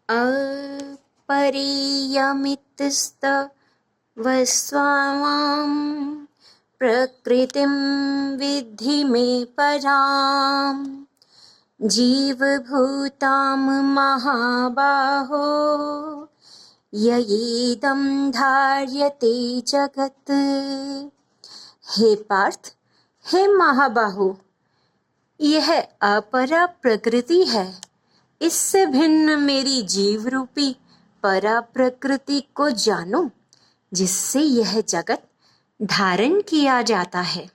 अपरियमितस्तवस्वामां प्रकृतिं विद्धि मे पराम् जीवभूतां महाबाहो ययेदं धार्यते जगत्। हे पार्थ, हे महाबाहु, यह अपरा प्रकृति है। इससे भिन्न मेरी जीव रूपी परा प्रकृति को जानो, जिससे यह जगत धारण किया जाता है।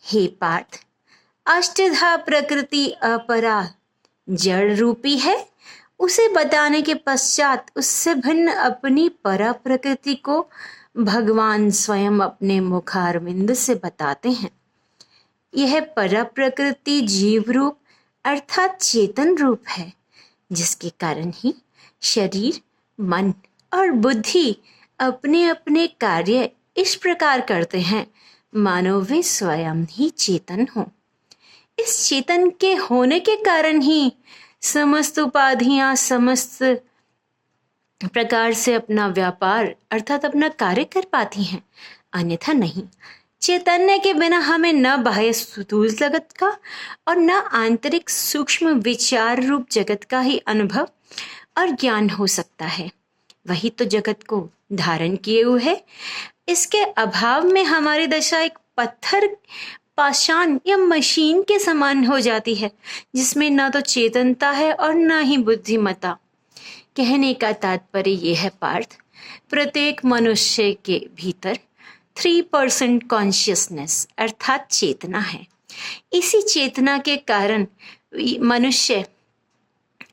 हे पार्थ, अष्टधा प्रकृति अपरा जड़ रूपी है। उसे बताने के पश्चात उससे भिन्न अपनी परा प्रकृति को भगवान स्वयं अपने मुखारविंद से बताते हैं। यह परा प्रकृति जीव रूप अर्थात चेतन रूप है, जिसके कारण ही शरीर, मन और बुद्धि अपने अपने कार्य इस प्रकार करते हैं मानो वे स्वयं ही चेतन हों। इस चेतन के होने के कारण ही समस्त उपाधियां समस्त प्रकार से अपना व्यापार अर्थात अपना कार्य कर पाती हैं, अन्यथा नहीं। चैतन्य के बिना हमें न बाह्य स्थूल जगत का और न आंतरिक सूक्ष्म विचार रूप जगत का ही अनुभव और ज्ञान हो सकता है। वही तो जगत को धारण किए हुए है। इसके अभाव में हमारी दशा एक पत्थर, पाषाण या मशीन के समान हो जाती है, जिसमें न तो चेतनता है और न ही बुद्धिमत्ता। कहने का तात्पर्य यह है पार्थ, प्रत्येक मनुष्य के भीतर 3% कॉन्शियसनेस अर्थात चेतना है। इसी चेतना के कारण मनुष्य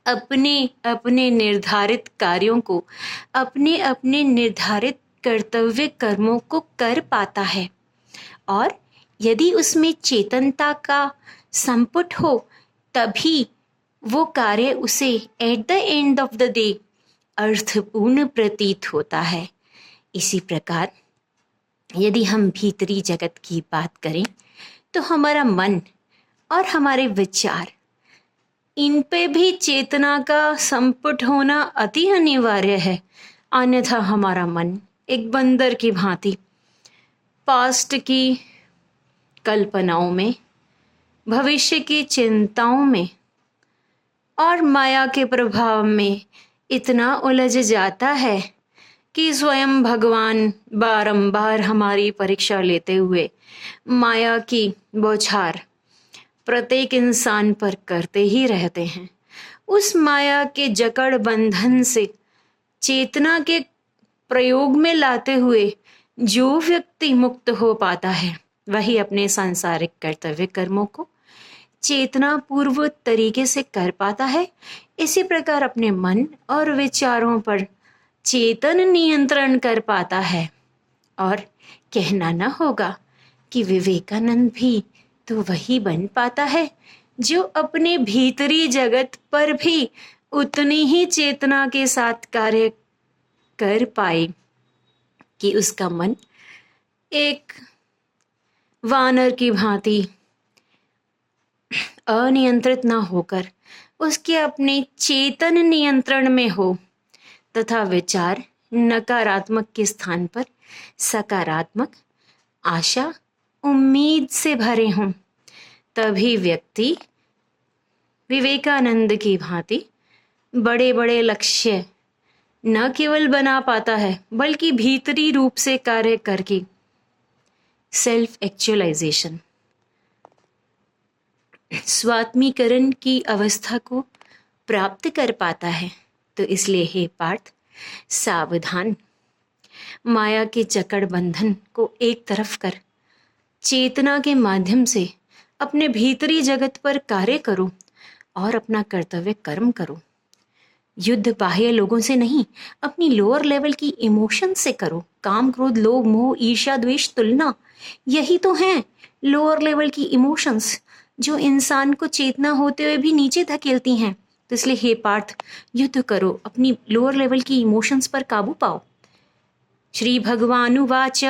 अपने अपने निर्धारित कार्यों को, अपने अपने निर्धारित कर्तव्य कर्मों को कर पाता है। और यदि उसमें चेतनता का संपुट हो, तभी वो कार्य उसे at the end of the day अर्थपूर्ण प्रतीत होता है। इसी प्रकार यदि हम भीतरी जगत की बात करें तो हमारा मन और हमारे विचार, इन पे भी चेतना का संपुट होना अति अनिवार्य है। अन्यथा हमारा मन एक बंदर की भांति पास्ट की कल्पनाओं में, भविष्य की चिंताओं में और माया के प्रभाव में इतना उलझ जाता है कि स्वयं भगवान बारंबार हमारी परीक्षा लेते हुए माया की बौछार प्रत्येक इंसान पर करते ही रहते हैं। उस माया के जकड़ बंधन से चेतना के प्रयोग में लाते हुए जो व्यक्ति मुक्त हो पाता है, वही अपने सांसारिक कर्तव्य कर्मों को चेतना पूर्व तरीके से कर पाता है। इसी प्रकार अपने मन और विचारों पर चेतन नियंत्रण कर पाता है। और कहना न होगा कि विवेकानंद भी तो वही बन पाता है जो अपने भीतरी जगत पर भी उतनी ही चेतना के साथ कार्य कर पाए कि उसका मन एक वानर की भांति अनियंत्रित ना होकर उसके अपने चेतन नियंत्रण में हो तथा विचार नकारात्मक के स्थान पर सकारात्मक, आशा, उम्मीद से भरे हों। तभी व्यक्ति विवेकानंद की भांति बड़े बड़े लक्ष्य न केवल बना पाता है, बल्कि भीतरी रूप से कार्य करके सेल्फ एक्चुअलाइजेशन, स्वात्मीकरण की अवस्था को प्राप्त कर पाता है। तो इसलिए हे पार्थ, सावधान, माया के जकड़ बंधन को एक तरफ कर चेतना के माध्यम से अपने भीतरी जगत पर कार्य करो और अपना कर्तव्य कर्म करो। युद्ध बाह्य लोगों से नहीं, अपनी लोअर लेवल की इमोशन से करो। काम, क्रोध, लोभ, मोह, ईर्ष्या, द्वेष, तुलना, यही तो हैं लोअर लेवल की इमोशंस जो इंसान को चेतना होते हुए भी नीचे धकेलती हैं। तो इसलिए हे पार्थ, युद्ध करो, अपनी लोअर लेवल की इमोशंस पर काबू पाओ। श्री भगवानुवाच